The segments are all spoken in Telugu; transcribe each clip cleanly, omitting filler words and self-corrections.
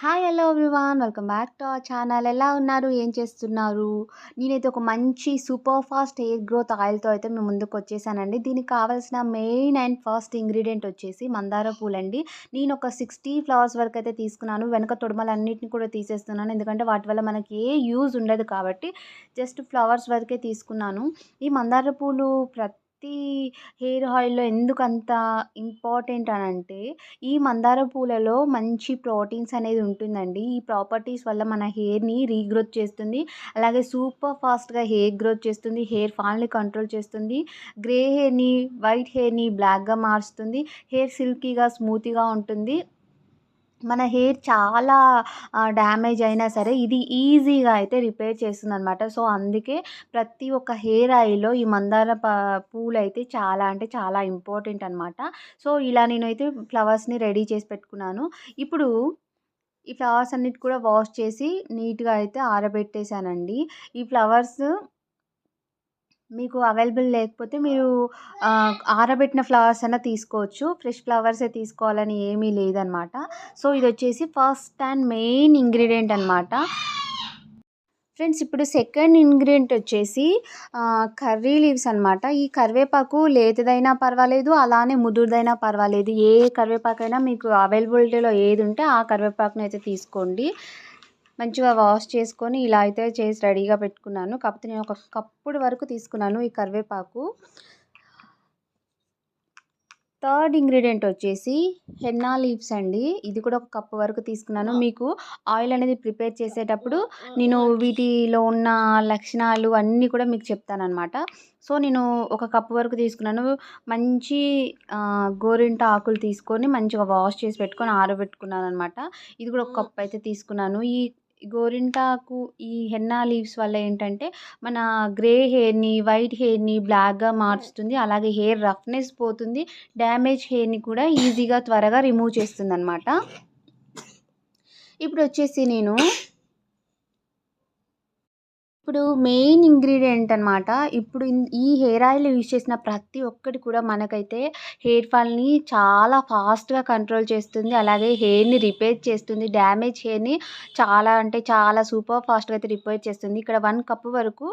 Hi hello everyone welcome back to our channel. ఎలా ఉన్నారు? ఏం చేస్తున్నారు? నేనైతే ఒక మంచి సూపర్ ఫాస్ట్ హెయిర్ గ్రోత్ ఆయిల్‌తో అయితే మీ ముందుకు వచ్చేసానండి. దీనికి కావాల్సిన మెయిన్ అండ్ ఫస్ట్ ఇంగ్రీడియంట్ వచ్చేసి మందార పూలండి. నేను ఒక 60 ఫ్లవర్స్ వరకు అయితే తీసుకున్నాను. వెనక తొడిమలన్నిటిని కూడా తీసేస్తున్నాను. ఎందుకంటే వాటి వల్ల మనకి ఏ యూజ్ ఉండదు కాబట్టి జస్ట్ ఫ్లవర్స్ వరకే తీసుకున్నాను. ఈ మందార పూలు ప్రతి హెయిర్ ఆయిల్‌లో ఎందుకంత ఇంపార్టెంట్ అనంటే ఈ మందార పూలలో మంచి ప్రోటీన్స్ అనేది ఉంటుందండి. ఈ ప్రాపర్టీస్ వల్ల మన హెయిర్‌ని రీగ్రోత్ చేస్తుంది. అలాగే సూపర్ ఫాస్ట్‌గా హెయిర్ గ్రోత్ చేస్తుంది. హెయిర్ ఫాల్‌ని కంట్రోల్ చేస్తుంది. గ్రే హెయిర్‌ని, వైట్ హెయిర్‌ని బ్లాక్‌గా మారుస్తుంది. హెయిర్ సిల్కీగా, స్మూత్‌గా ఉంటుంది. మన హెయిర్ చాలా డ్యామేజ్ అయినా సరే ఇది ఈజీగా అయితే రిపేర్ చేస్తుందనమాట. సో, అందుకే ప్రతి ఒక్క హెయిర్ ఆయిల్‌లో ఈ మందార పూలైతే చాలా అంటే చాలా ఇంపార్టెంట్ అనమాట. సో, ఇలా నేనైతే ఫ్లవర్స్‌ని రెడీ చేసి పెట్టుకున్నాను. ఇప్పుడు ఈ ఫ్లవర్స్ అన్నిటి కూడా వాష్ చేసి నీట్‌గా అయితే ఆరబెట్టేసానండి. ఈ ఫ్లవర్స్ మీకు అవైలబుల్ లేకపోతే మీరు ఆరబెట్టిన ఫ్లవర్స్ అన్నా తీసుకోవచ్చు. ఫ్రెష్ ఫ్లవర్సే తీసుకోవాలని ఏమీ లేదనమాట. సో, ఇదొచ్చేసి ఫస్ట్ అండ్ మెయిన్ ఇంగ్రీడియంట్ అనమాట. ఫ్రెండ్స్, ఇప్పుడు సెకండ్ ఇంగ్రీడియంట్ వచ్చేసి కర్రీ లీవ్స్ అనమాట. ఈ కరివేపాకు లేతదైనా పర్వాలేదు, అలానే ముదురుదైనా పర్వాలేదు. ఏ కరివేపాకైనా మీకు అవైలబిలిటీలో ఏది ఉంటే ఆ కరివేపాకునైతే తీసుకోండి. మంచిగా వాష్ చేసుకొని ఇలా అయితే చేసి రెడీగా పెట్టుకున్నాను. కాకపోతే నేను ఒక కప్పుడు వరకు తీసుకున్నాను ఈ కరివేపాకు. థర్డ్ ఇంగ్రీడియంట్ వచ్చేసి హెన్నా లీవ్స్ అండి. ఇది కూడా ఒక కప్పు వరకు తీసుకున్నాను. మీకు ఆయిల్ అనేది ప్రిపేర్ చేసేటప్పుడు నేను వీటిలో ఉన్న లక్షణాలు అన్నీ కూడా మీకు చెప్తాననమాట. సో, నేను ఒక కప్పు వరకు తీసుకున్నాను. మంచి గోరింట ఆకులు తీసుకొని మంచిగా వాష్ చేసి పెట్టుకొని ఆరబెట్టుకున్నాననమాట. ఇది కూడా ఒక కప్ అయితే తీసుకున్నాను. ఈ గోరింటాకు, ఈ హెన్నా లీవ్స్ వల్ల ఏంటంటే మన గ్రే హెయిర్‌ని, వైట్ హెయిర్‌ని బ్లాక్‌గా మార్చుతుంది. అలాగే హెయిర్ రఫ్‌నెస్ పోతుంది. డ్యామేజ్ హెయిర్‌ని కూడా ఈజీగా త్వరగా రిమూవ్ చేస్తుందనమాట. ఇప్పుడు మెయిన్ ఇంగ్రీడియంట్ అనమాట. ఇప్పుడు ఈ హెయిర్ ఆయిల్ యూజ్ చేసిన ప్రతి ఒక్కటి కూడా మనకైతే హెయిర్ ఫాల్‌ని చాలా ఫాస్ట్‌గా కంట్రోల్ చేస్తుంది. అలాగే హెయిర్‌ని రిపేర్ చేస్తుంది. డ్యామేజ్ హెయిర్‌ని చాలా అంటే చాలా సూపర్ ఫాస్ట్‌గా అయితే రిపేర్ చేస్తుంది. ఇక్కడ 1 కప్ వరకు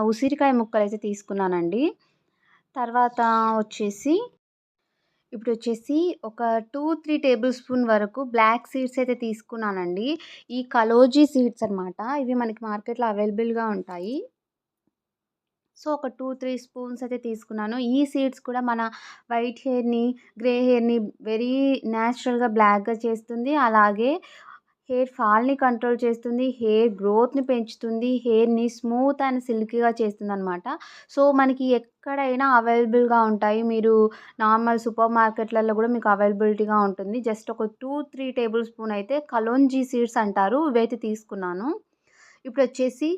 ఉసిరికాయ ముక్కలైతే తీసుకున్నానండి. తర్వాత వచ్చేసి ఇప్పుడొచ్చేసి ఒక 2, 3 టేబుల్ స్పూన్ వరకు బ్లాక్ సీడ్స్ అయితే తీసుకున్నానండి. ఈ కలోజీ సీడ్స్ అనమాట. ఇవి మనకి మార్కెట్‌లో అవైలబుల్‌గా ఉంటాయి. సో, ఒక 2, 3 స్పూన్స్ అయితే తీసుకున్నాను. ఈ సీడ్స్ కూడా మన వైట్ హెయిర్‌ని, గ్రే హెయిర్‌ని వెరీ న్యాచురల్‌గా బ్లాక్‌గా చేస్తుంది. అలాగే హెయిర్ ఫాల్‌ని కంట్రోల్ చేస్తుంది. హెయిర్ గ్రోత్‌ని పెంచుతుంది. హెయిర్‌ని స్మూత్ అండ్ సిల్కీగా చేస్తుందనమాట. సో, మనకి ఎక్కడైనా అవైలబుల్‌గా ఉంటాయి. మీరు నార్మల్ సూపర్ మార్కెట్‌లలో కూడా మీకు అవైలబిలిటీగా ఉంటుంది. జస్ట్ ఒక 2, 3 టేబుల్ స్పూన్ అయితే కలోంజీ సీడ్స్ అంటారు. ఇవైతే తీసుకున్నాను. ఇప్పుడొచ్చేసి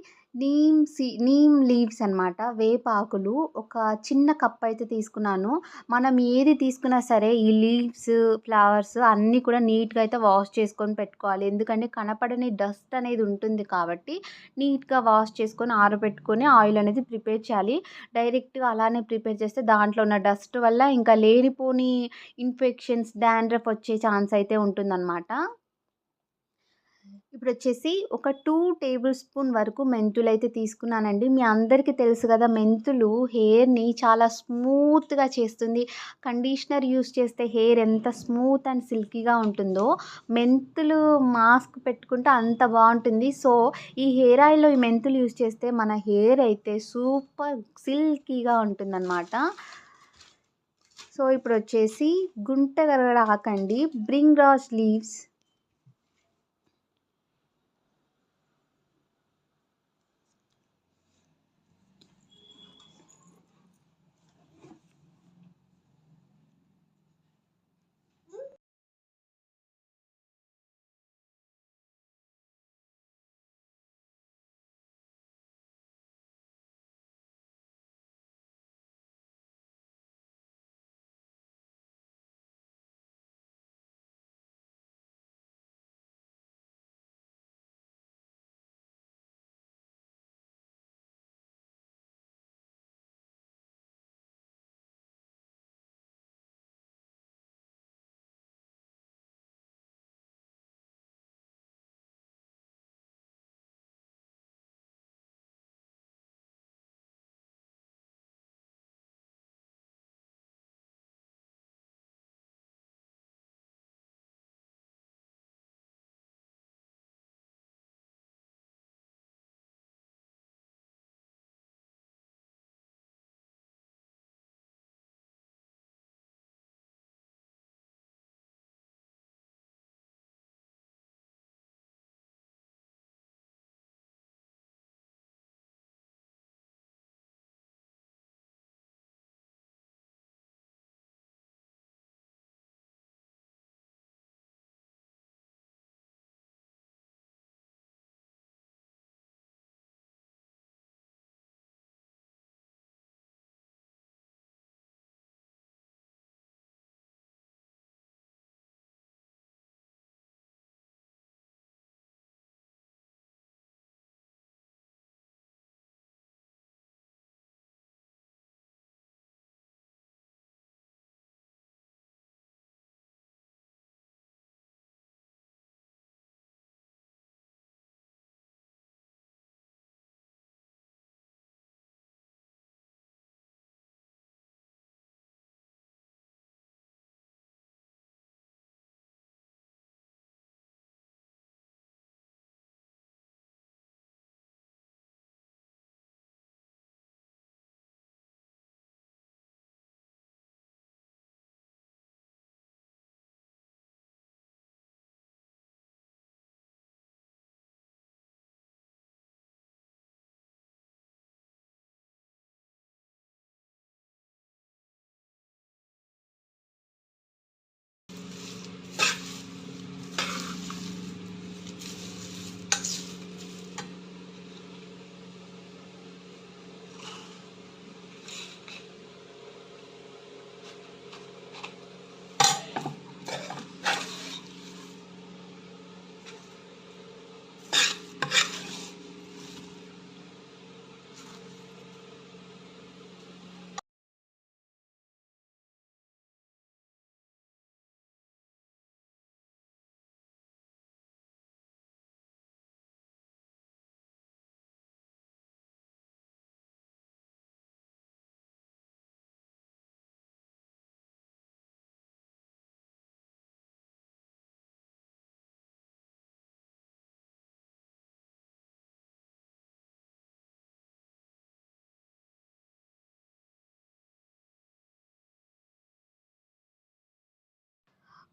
నీమ్ లీవ్స్ అనమాట. వేపాకులు ఒక చిన్న కప్ అయితే తీసుకున్నాను. మనం ఏది తీసుకున్నా సరే ఈ లీవ్స్, ఫ్లవర్స్ అన్నీ కూడా నీట్‌గా అయితే వాష్ చేసుకొని పెట్టుకోవాలి. ఎందుకంటే కనపడని డస్ట్ అనేది ఉంటుంది కాబట్టి నీట్‌గా వాష్ చేసుకొని ఆరబెట్టుకొని ఆయిల్ అనేది ప్రిపేర్ చేయాలి. డైరెక్ట్‌గా అలానే ప్రిపేర్ చేస్తే దాంట్లో ఉన్న డస్ట్ వల్ల ఇంకా లేనిపోని ఇన్ఫెక్షన్స్, డాండ్రఫ్ వచ్చే ఛాన్స్ అయితే ఉంటుందన్నమాట. ఇప్పుడొచ్చేసి ఒక 2 టేబుల్ స్పూన్ వరకు మెంతులైతే తీసుకున్నానండి. మీ అందరికీ తెలుసు గదా! మెంతులు హెయిర్‌ని చాలా స్మూత్‌గా చేస్తుంది. కండిషనర్ యూజ్ చేస్తే హెయిర్ ఎంత స్మూత్ అండ్ సిల్కీగా ఉంటుందో, మెంతులు మాస్క్ పెట్టుకుంటే అంత బావుంటుంది. సో, ఈ హెయిర్ ఆయిల్‌లో ఈ మెంతులు యూజ్ చేస్తే మన హెయిర్ అయితే సూపర్ సిల్కీగా ఉంటుందనమాట. సో, ఇప్పుడొచ్చేసి గుంట గరగడ ఆకండి, బ్రింగ్‌రాజ్ లీవ్స్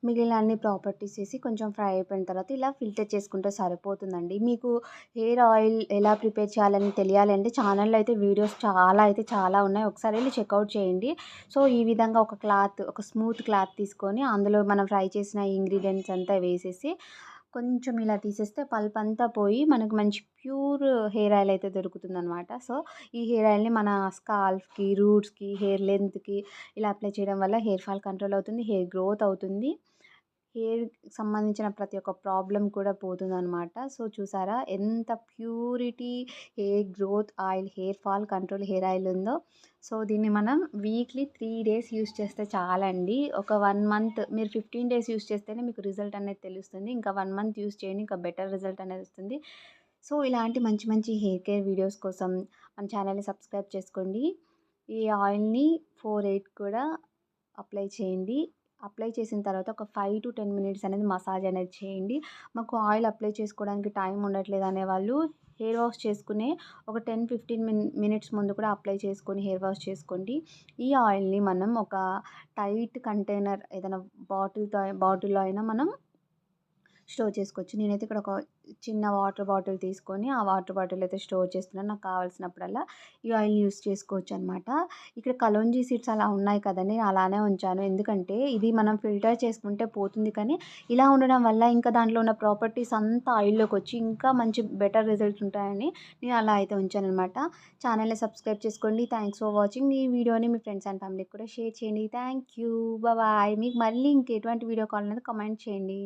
మిగిలిన అన్ని ప్రాపర్టీస్ ఏసి కొంచెం ఫ్రై అయిపోయిన తర్వాత ఇలా ఫిల్టర్ చేసుకుంటే సరిపోతుందండి. మీకు హెయిర్ ఆయిల్ ఎలా ప్రిపేర్ చేయాలని తెలియాలి అంటే ఛానల్‌లో అయితే వీడియోస్ చాలా ఉన్నాయి. ఒకసారి వెళ్లి చెక్‌ఔట్ చేయండి. సో, ఈ విధంగా ఒక స్మూత్ క్లాత్ తీసుకొని అందులో మనం ఫ్రై చేసిన ఇంగ్రీడియెంట్స్ అంతా వేసేసి కొంచెం ఇలా తీసేస్తే పల్పంతా పోయి మనకు మంచి ప్యూర్ హెయిర్ ఆయిల్ అయితే దొరుకుతుందనమాట. సో, ఈ హెయిర్ ఆయిల్‌ని మన స్కాల్ఫ్‌కి, రూట్స్‌కి, హెయిర్ లెంగ్త్‌కి ఇలా అప్లై చేయడం వల్ల హెయిర్ ఫాల్ కంట్రోల్ అవుతుంది. హెయిర్ గ్రోత్ అవుతుంది. హెయిర్‌కి సంబంధించిన ప్రతి ఒక్క ప్రాబ్లమ్ కూడా పోతుందనమాట. సో, చూసారా ఎంత purity hair growth oil, hair fall control hair oil ఉందో. సో, దీన్ని మనం వీక్లీ 3 డేస్ యూజ్ చేస్తే చాలండి. ఒక 1 మంత్ మీరు 15 డేస్ యూజ్ చేస్తేనే మీకు రిజల్ట్ అనేది తెలుస్తుంది. ఇంకా 1 మంత్ యూజ్ చేయండి. ఇంకా బెటర్ రిజల్ట్ అనేది వస్తుంది. సో, ఇలాంటి మంచి మంచి హెయిర్ కేర్ వీడియోస్ కోసం మన ఛానల్‌ని సబ్స్క్రైబ్ చేసుకోండి. ఈ ఆయిల్‌ని 4, 8 కూడా అప్లై చేయండి. అప్లై చేసిన తర్వాత ఒక 5-10 మినిట్స్ అనేది మసాజ్ అనేది చేయండి. మాకు ఆయిల్ అప్లై చేసుకోవడానికి టైం ఉండట్లేదు అనేవాళ్ళు హెయిర్ వాష్ చేసుకునే ఒక 10-15 మినిట్స్ ముందు కూడా అప్లై చేసుకొని హెయిర్ వాష్ చేసుకోండి. ఈ ఆయిల్‌ని మనం ఒక టైట్ కంటైనర్ ఏదైనా బాటిల్‌లో అయినా మనం స్టోర్ చేసుకోవచ్చు. నేనైతే ఇక్కడ ఒక చిన్న వాటర్ బాటిల్ తీసుకొని, ఆ వాటర్ బాటిల్ అయితే స్టోర్ చేస్తున్నాను. నాకు కావాల్సినప్పుడల్లా ఈ ఆయిల్ యూజ్ చేసుకోవచ్చనమాట. ఇక్కడ కలోంజీ సీడ్స్ అలా ఉన్నాయి కదండీ! అలానే ఉంచాను. ఎందుకంటే ఇది మనం ఫిల్టర్ చేసుకుంటే పోతుంది. కానీ ఇలా ఉండడం వల్ల ఇంకా దాంట్లో ఉన్న ప్రాపర్టీస్ అంతా ఆయిల్‌లోకొచ్చి ఇంకా మంచి బెటర్ రిజల్ట్స్ ఉంటాయని నేను అలా అయితే ఉంచాననమాట. ఛానెల్‌ని సబ్స్క్రైబ్ చేసుకోండి. Thanks for watching. ఈ వీడియోని మీ ఫ్రెండ్స్ అండ్ ఫ్యామిలీకి కూడా షేర్ చేయండి. Thank you. బాయ్. మీకు మళ్ళీ ఇంకెటువంటి వీడియో కావాలన్నది కామెంట్ చేయండి.